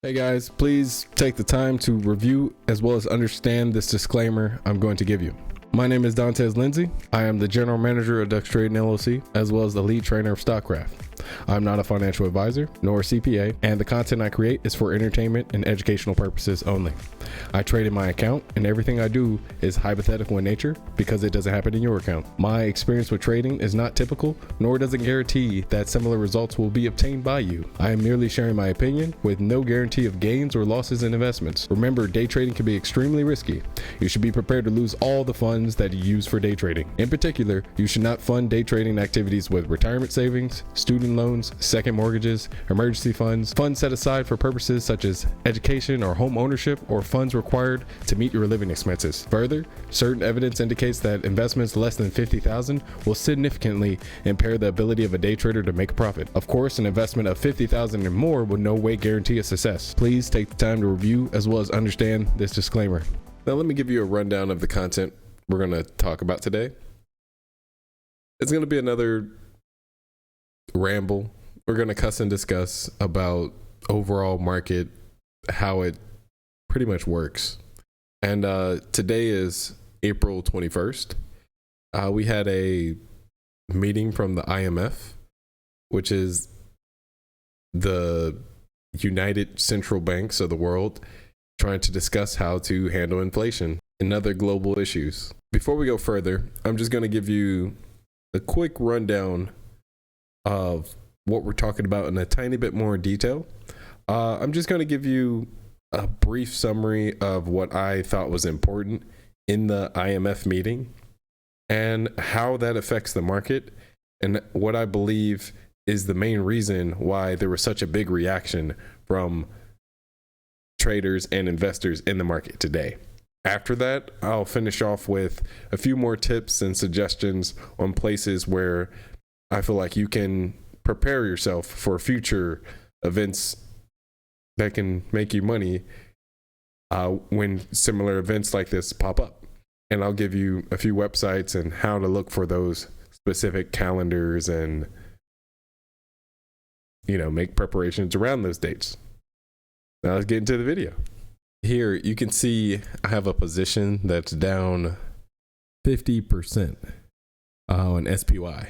Hey guys, please take the time to review as well as understand this disclaimer I'm going to give you. My name is Dantes Lindsay. I am the General Manager of Ducks Trading LLC, as well as the Lead Trainer of StockCraft. I'm not a financial advisor, nor a CPA, and the content I create is for entertainment and educational purposes only. I trade in my account, and everything I do is hypothetical in nature because it doesn't happen in your account. My experience with trading is not typical, nor does it guarantee that similar results will be obtained by you. I am merely sharing my opinion with no guarantee of gains or losses in investments. Remember, day trading can be extremely risky. You should be prepared to lose all the funds that you use for day trading. In particular, you should not fund day trading activities with retirement savings, student loans, second mortgages, emergency funds, funds set aside for purposes such as education or home ownership, or funds required to meet your living expenses. Further, certain evidence indicates that investments less than $50,000 will significantly impair the ability of a day trader to make a profit. Of course, an investment of $50,000 or more will no way guarantee a success. Please take the time to review as well as understand this disclaimer. Now let me give you a rundown of the content we're going to talk about today. It's going to be another ramble. We're going to cuss and discuss about overall market, how it pretty much works. And today is April 21st. We had a meeting from the IMF, which is the United Central Banks of the world, trying to discuss how to handle inflation and other global issues. Before we go further, I'm just going to give you a quick rundown of what we're talking about in a tiny bit more detail. I'm just going to give you a brief summary of what I thought was important in the IMF meeting and how that affects the market, and what I believe is the main reason why there was such a big reaction from traders and investors in the market today. After that, I'll finish off with a few more tips and suggestions on places where I feel like you can prepare yourself for future events that can make you money when similar events like this pop up. And I'll give you a few websites and how to look for those specific calendars and, make preparations around those dates. Now let's get into the video. Here you can see I have a position that's down 50% on SPY.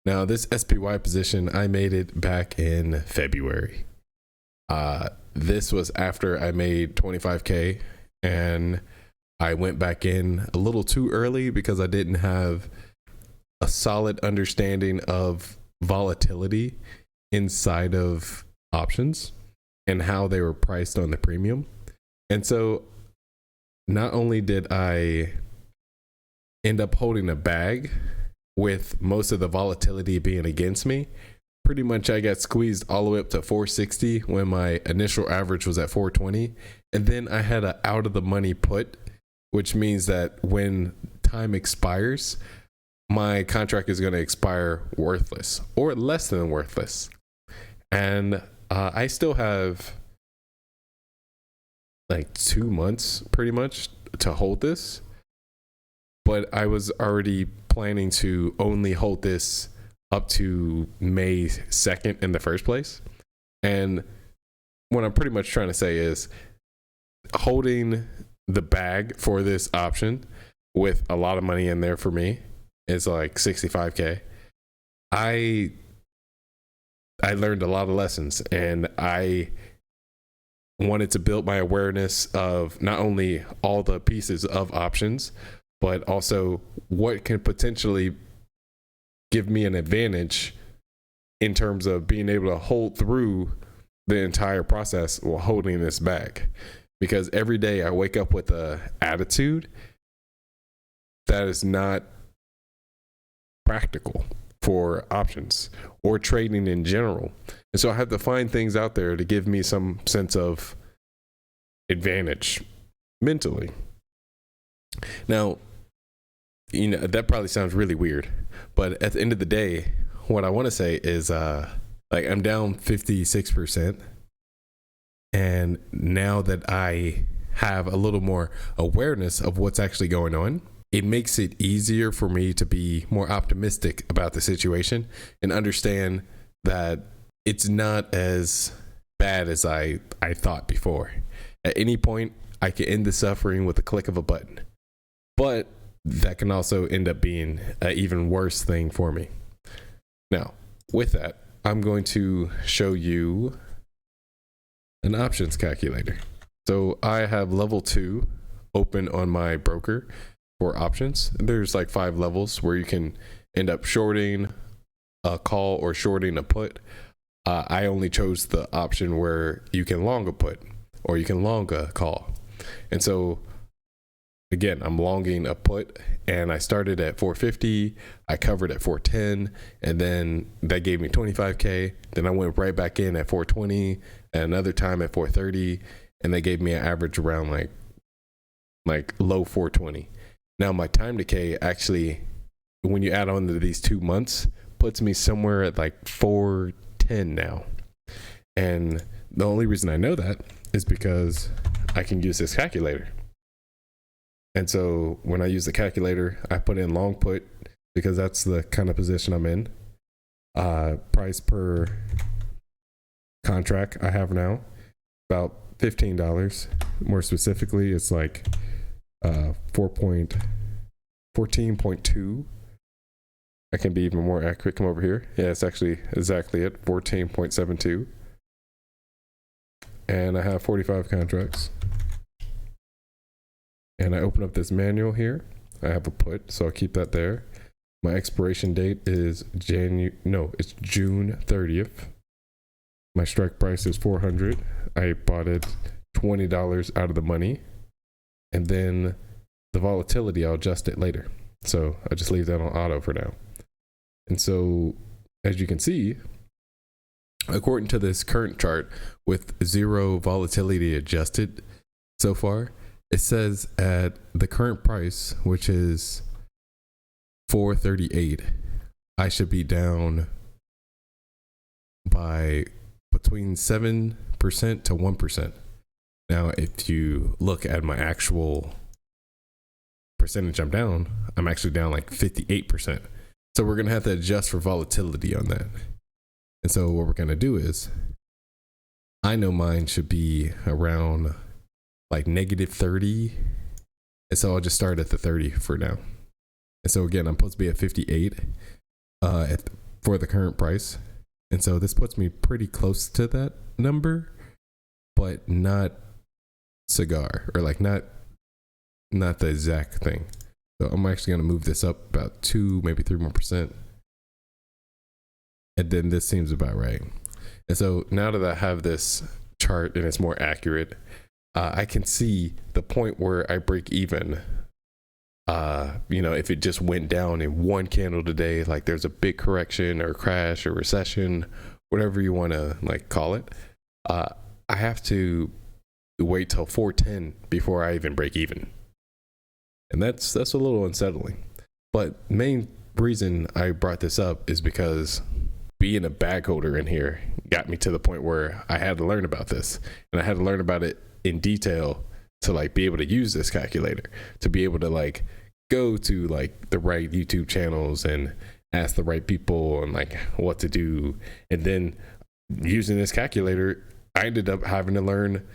Now this SPY position, I made it back in February. This was after I made 25K, and I went back in a little too early because I didn't have a solid understanding of volatility inside of options and how they were priced on the premium. And so not only did I end up holding a bag with most of the volatility being against me, pretty much I got squeezed all the way up to 460 when my initial average was at 420. And then I had an out of the money put, which means that when time expires, my contract is going to expire worthless or less than worthless. And I still have like 2 months pretty much to hold this, but I was already planning to only hold this up to May 2nd in the first place. And what I'm pretty much trying to say is holding the bag for this option with a lot of money in there for me is like 65K. I learned a lot of lessons, and I wanted to build my awareness of not only all the pieces of options, but also what can potentially give me an advantage in terms of being able to hold through the entire process while holding this bag. Because every day I wake up with a attitude that is not practical for options or trading in general. And so I have to find things out there to give me some sense of advantage mentally. Now, that probably sounds really weird, but at the end of the day, what I want to say is I'm down 56%. And now that I have a little more awareness of what's actually going on, it makes it easier for me to be more optimistic about the situation and understand that it's not as bad as I thought before. At any point, I can end the suffering with a click of a button. But that can also end up being an even worse thing for me. Now, with that, I'm going to show you an options calculator. So I have level 2 open on my broker for options. There's like 5 levels where you can end up shorting a call or shorting a put. I only chose the option where you can long a put or you can long a call. And so again, I'm longing a put, and I started at 450, I covered at 410, and then that gave me 25K. Then I went right back in at 420, and another time at 430, and they gave me an average around like low 420. Now my time decay actually, when you add on to these 2 months, puts me somewhere at like 410 now. And the only reason I know that is because I can use this calculator. And so when I use the calculator, I put in long put because that's the kind of position I'm in. Price per contract I have now, about $15. More specifically, it's like 14.2. I can be even more accurate. Come over here. Yeah, it's actually exactly it, 14.72. And I have 45 contracts. And I open up this manual here. I have a put, so I'll keep that there. My expiration date is June 30th. My strike price is 400. I bought it $20 out of the money. And then the volatility, I'll adjust it later. So I just leave that on auto for now. And so as you can see, according to this current chart with 0 volatility adjusted so far, it says at the current price, which is 438, I should be down by between 7% to 1%. Now, if you look at my actual percentage I'm actually down like 58%. So we're going to have to adjust for volatility on that. And so what we're going to do is, I know mine should be around like negative 30. And so I'll just start at the 30 for now. And so again, I'm supposed to be at 58 for the current price. And so this puts me pretty close to that number, but not cigar, or like not the exact thing. So I'm actually going to move this up about 2, maybe 3 more percent. And then this seems about right. And so now that I have this chart and it's more accurate, I can see the point where I break even. If it just went down in one candle today, like there's a big correction or crash or recession, whatever you want to like call it, I have to wait till 410 before I even break even. And that's a little unsettling. But main reason I brought this up is because being a bag holder in here got me to the point where I had to learn about this, and I had to learn about it in detail to like be able to use this calculator, to be able to like go to like the right YouTube channels and ask the right people and like what to do. And then using this calculator, I ended up having to learn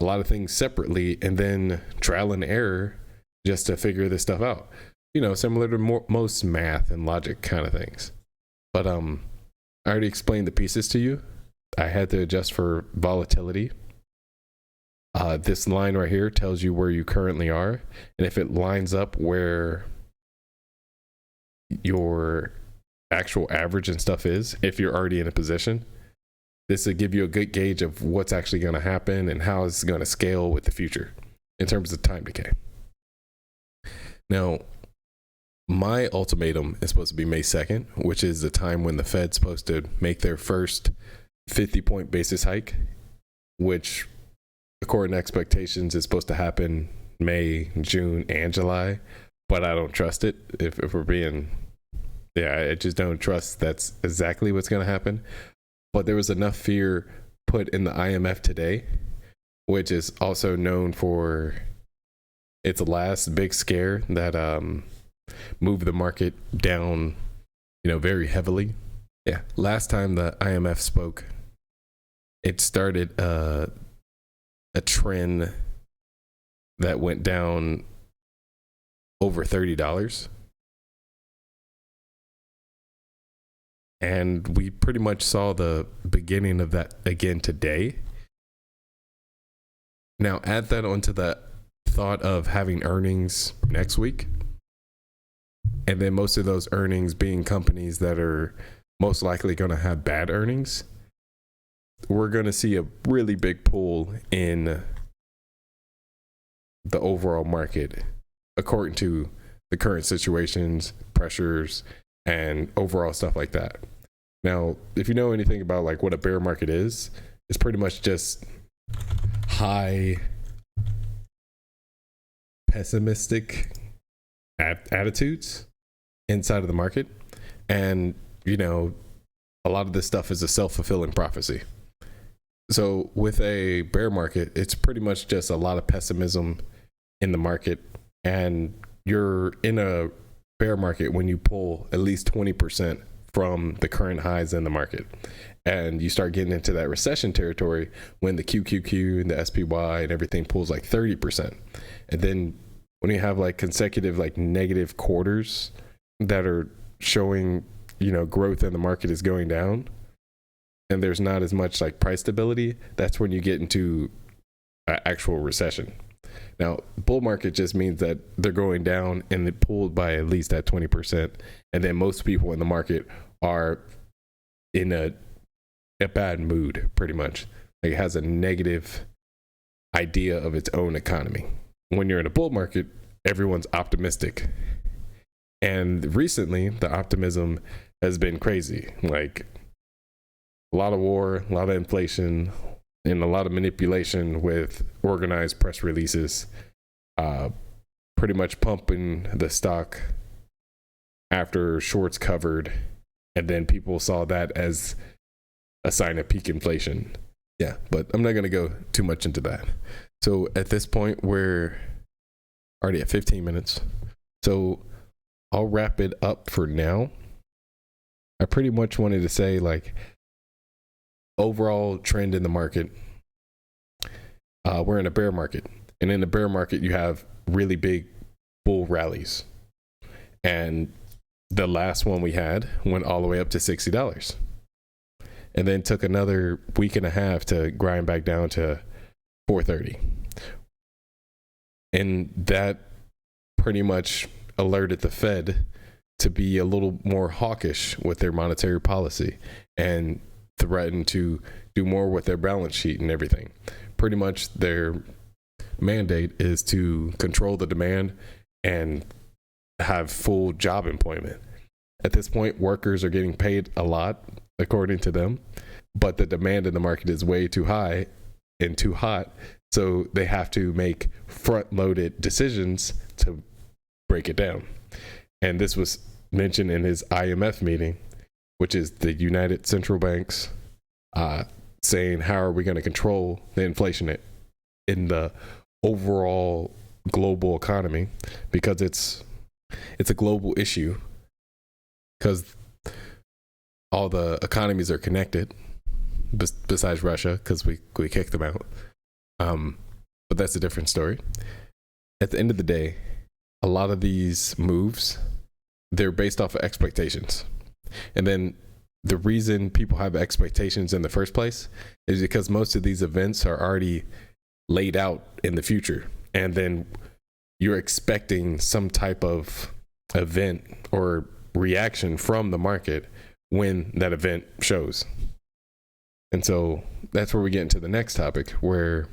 a lot of things separately and then trial and error just to figure this stuff out, similar to most math and logic kind of things. But I already explained the pieces to you. I had to adjust for volatility. This line right here tells you where you currently are, and if it lines up where your actual average and stuff is, if you're already in a position, this will give you a good gauge of what's actually going to happen and how it's going to scale with the future in terms of time decay. Now, my ultimatum is supposed to be May 2nd, which is the time when the Fed's supposed to make their first 50-point basis hike, which according to expectations is supposed to happen May, June, and July. But I don't trust it. If we're being, I just don't trust that's exactly what's going to happen. But there was enough fear put in the IMF today, which is also known for its last big scare that moved the market down, very heavily. Yeah, last time the IMF spoke, it started a trend that went down over $30. And we pretty much saw the beginning of that again today. Now, add that onto the thought of having earnings next week, and then most of those earnings being companies that are most likely going to have bad earnings. We're going to see a really big pull in the overall market according to the current situations, pressures, and overall stuff like that. Now, if you know anything about like what a bear market is, it's pretty much just high pessimistic attitudes inside of the market. And, you know, a lot of this stuff is a self-fulfilling prophecy. So with a bear market, it's pretty much just a lot of pessimism in the market. And you're in a bear market when you pull at least 20% from the current highs in the market. And you start getting into that recession territory when the QQQ and the SPY and everything pulls like 30%. And then when you have like consecutive like negative quarters that are showing, you know, growth in the market is going down, and there's not as much like price stability, that's when you get into actual recession. Now, bull market just means that they're going down and they pulled by at least that 20%. And then most people in the market are in a bad mood, pretty much. Like it has a negative idea of its own economy. When you're in a bull market, everyone's optimistic. And recently, the optimism has been crazy. Like a lot of war, a lot of inflation, and a lot of manipulation with organized press releases, pretty much pumping the stock after shorts covered. And then people saw that as a sign of peak inflation. Yeah, but I'm not going to go too much into that. So at this point, we're already at 15 minutes. So I'll wrap it up for now. I pretty much wanted to say like overall trend in the market. We're in a bear market, and in the bear market, you have really big bull rallies. And the last one we had went all the way up to $60. And then took another week and a half to grind back down to 430. And that pretty much alerted the Fed to be a little more hawkish with their monetary policy and threaten to do more with their balance sheet and everything. Pretty much their mandate is to control the demand and have full job employment. At this point, workers are getting paid a lot, according to them, but the demand in the market is way too high and too hot. So they have to make front-loaded decisions to break it down. And this was mentioned in his IMF meeting, which is the United Central Banks, saying, how are we going to control the inflation in the overall global economy? Because it's a global issue, because all the economies are connected, besides Russia, because we kicked them out. But that's a different story. At the end of the day, a lot of these moves, they're based off of expectations. And then the reason people have expectations in the first place is because most of these events are already laid out in the future. And then you're expecting some type of event or reaction from the market when that event shows. And so that's where we get into the next topic, where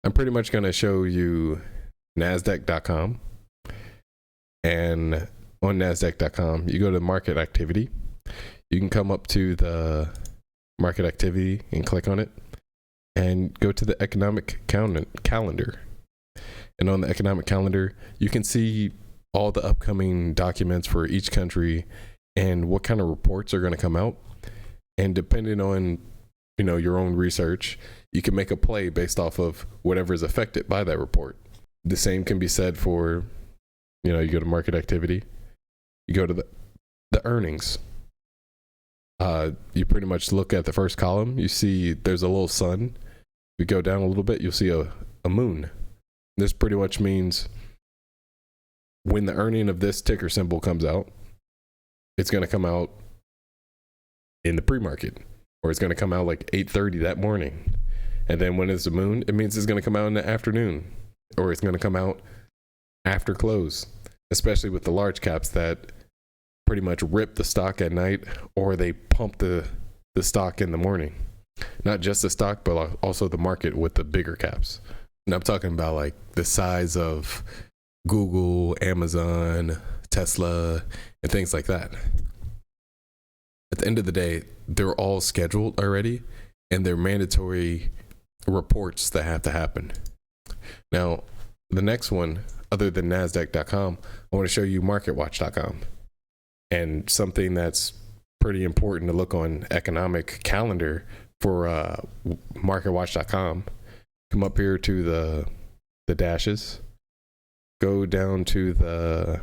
I'm pretty much going to show you NASDAQ.com. And on NASDAQ.com, you go to market activity. You can come up to the market activity and click on it and go to the economic calendar. And on the economic calendar, you can see all the upcoming documents for each country and what kind of reports are going to come out. And depending on, you know, your own research, you can make a play based off of whatever is affected by that report. The same can be said for, you know, you go to market activity, you go to the earnings. You pretty much look at the first column, you see there's a little sun. We go down a little bit, you'll see a moon. This pretty much means when the earning of this ticker symbol comes out, it's going to come out in the pre-market, or it's going to come out like 8:30 that morning. And then when it's the moon, it means it's going to come out in the afternoon, or it's going to come out after close, especially with the large caps that pretty much rip the stock at night, or they pump the stock in the morning. Not just the stock, but also the market with the bigger caps. And I'm talking about like the size of Google, Amazon, Tesla, and things like that. At the end of the day, they're all scheduled already, and they're mandatory reports that have to happen. Now, the next one, other than NASDAQ.com, I want to show you MarketWatch.com. And something that's pretty important to look on economic calendar for MarketWatch.com. Come up here to the dashes. Go down to the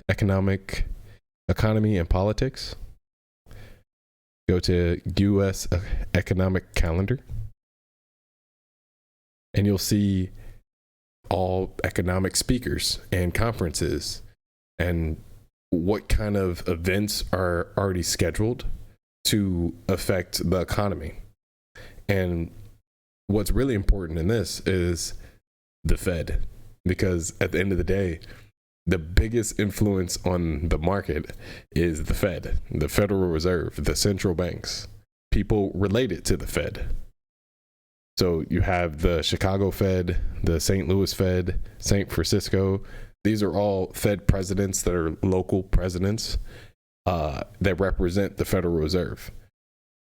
economy and politics. Go to U.S. economic calendar. And you'll see all economic speakers and conferences and what kind of events are already scheduled to affect the economy. And what's really important in this is the Fed, because at the end of the day, the biggest influence on the market is the Fed, the Federal Reserve, the central banks, people related to the Fed. So you have the Chicago Fed, the St. Louis Fed, San Francisco. These are all Fed presidents that are local presidents that represent the Federal Reserve.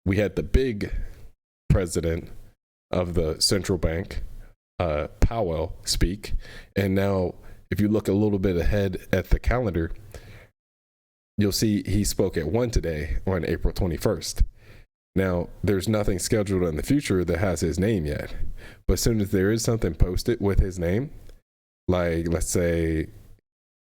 We had the big president of the central bank, Powell, speak. And now, if you look a little bit ahead at the calendar, you'll see he spoke at 1 today on April 21st. Now, there's nothing scheduled in the future that has his name yet. But as soon as there is something posted with his name, like let's say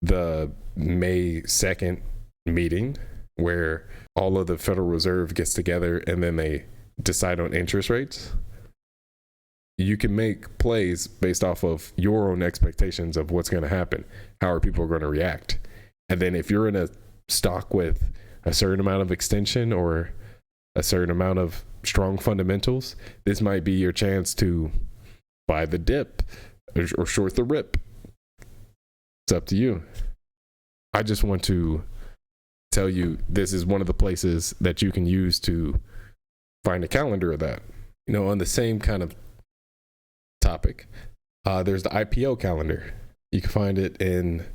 the May 2nd meeting where all of the Federal Reserve gets together and then they decide on interest rates, you can make plays based off of your own expectations of what's going to happen. How are people going to react? And then if you're in a stock with a certain amount of extension or a certain amount of strong fundamentals, this might be your chance to buy the dip or short the rip. It's up to you. I just want to tell you this is one of the places that you can use to find a calendar of that. You know, on the same kind of topic, there's the IPO calendar. You can find it in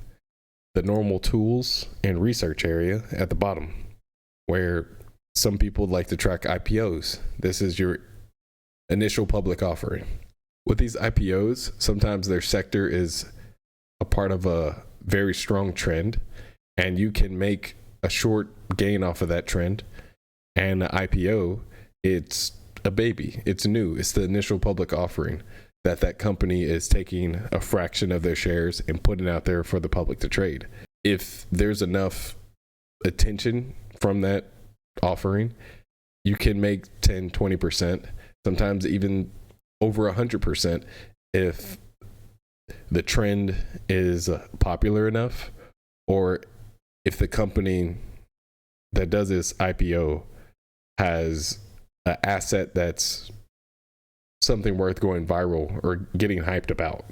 the normal tools and research area at the bottom, where some people like to track IPOs. This is your initial public offering. With these IPOs, sometimes their sector is a part of a very strong trend, and you can make a short gain off of that trend. And the IPO, it's a baby. It's new. It's the initial public offering that company is taking a fraction of their shares and putting out there for the public to trade. If there's enough attention from that offering, you can make 10, 20%, sometimes even over 100% if the trend is popular enough, or if the company that does this IPO has an asset that's something worth going viral or getting hyped about.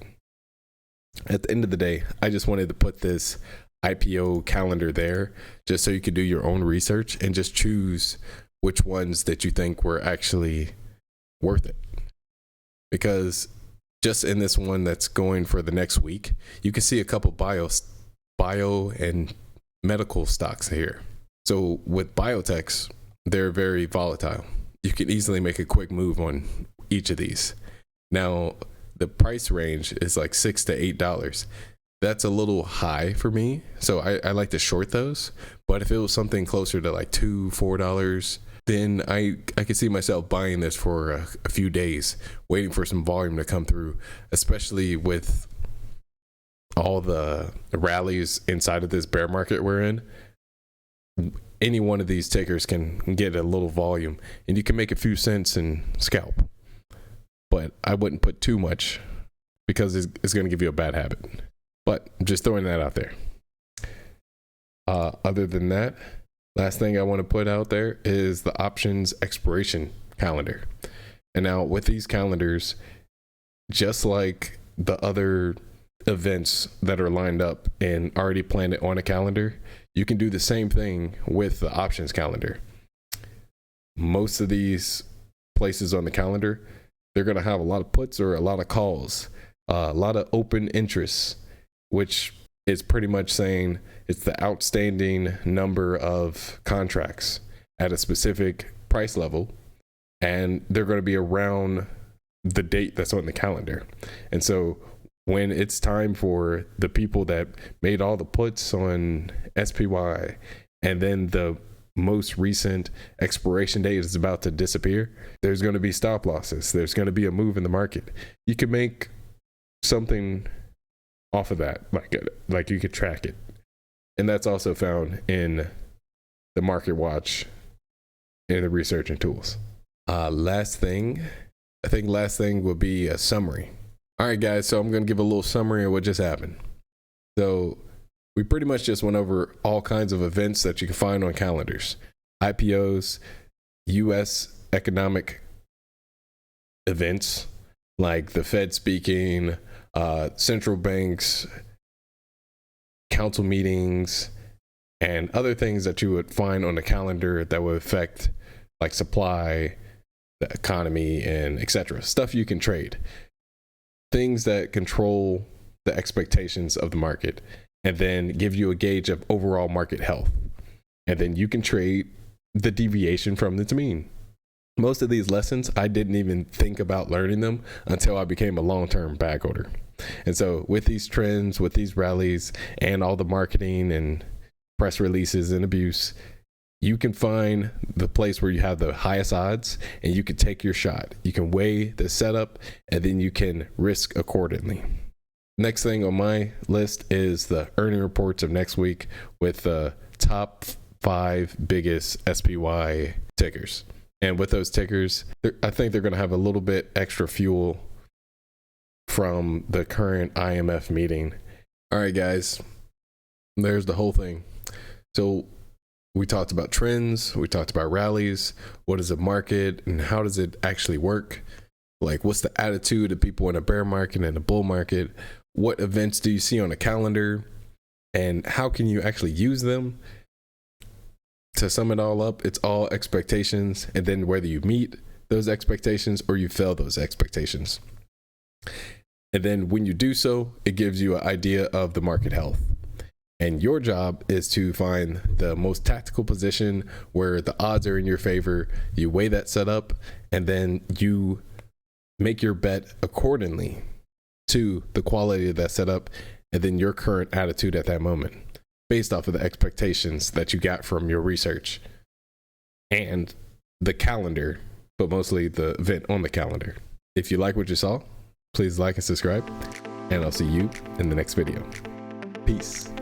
At the end of the day, I just wanted to put this IPO calendar there just so you could do your own research and just choose which ones that you think were actually worth it. Because just in this one that's going for the next week, you can see a couple bio and medical stocks here. So with biotechs, they're very volatile. You can easily make a quick move on each of these. Now, the price range is like $6 to $8. That's a little high for me, so I like to short those. But if it was something closer to like $2, $4, then I could see myself buying this for a few days, waiting for some volume to come through, especially with all the rallies inside of this bear market we're in. any one of these tickers can get a little volume, and you can make a few cents and scalp. But I wouldn't put too much because it's going to give you a bad habit. But I'm just throwing that out there. Other than that, last thing I want to put out there is the options expiration calendar. And now with these calendars, just like the other events that are lined up and already planned it on a calendar, you can do the same thing with the options calendar. Most of these places on the calendar, they're going to have a lot of puts or a lot of calls, a lot of open interests, which is pretty much saying it's the outstanding number of contracts at a specific price level, and they're going to be around the date that's on the calendar. And so when it's time for the people that made all the puts on SPY, and then the most recent expiration date is about to disappear, there's going to be stop losses. There's going to be a move in the market. You can make something off of that, like you could track it. And that's also found in the Market Watch and the researching tools. Last thing would be a summary. All right, guys, so I'm going to give a little summary of what just happened. So we pretty much just went over all kinds of events that you can find on calendars. IPOs, US economic events like the Fed speaking, central banks, council meetings, and other things that you would find on the calendar that would affect like supply, the economy, and etc. Stuff you can trade. Things that control the expectations of the market and then give you a gauge of overall market health. And then you can trade the deviation from its mean. Most of these lessons, I didn't even think about learning them until I became a long-term bag holder. And so with these trends, with these rallies, and all the marketing and press releases and abuse, you can find the place where you have the highest odds and you can take your shot. You can weigh the setup and then you can risk accordingly. Next thing on my list is the earning reports of next week with the top 5 biggest SPY tickers. And with those tickers, I think they're going to have a little bit extra fuel from the current IMF meeting. All right, guys, there's the whole thing. So we talked about trends, we talked about rallies, what is a market and how does it actually work? Like, what's the attitude of people in a bear market and a bull market? What events do you see on a calendar? And how can you actually use them? To sum it all up, it's all expectations, and then whether you meet those expectations or you fail those expectations. And then when you do so, it gives you an idea of the market health. And your job is to find the most tactical position where the odds are in your favor. You weigh that setup, and then you make your bet accordingly to the quality of that setup and then your current attitude at that moment, based off of the expectations that you got from your research and the calendar, but mostly the event on the calendar. If you like what you saw, please like and subscribe, and I'll see you in the next video. Peace.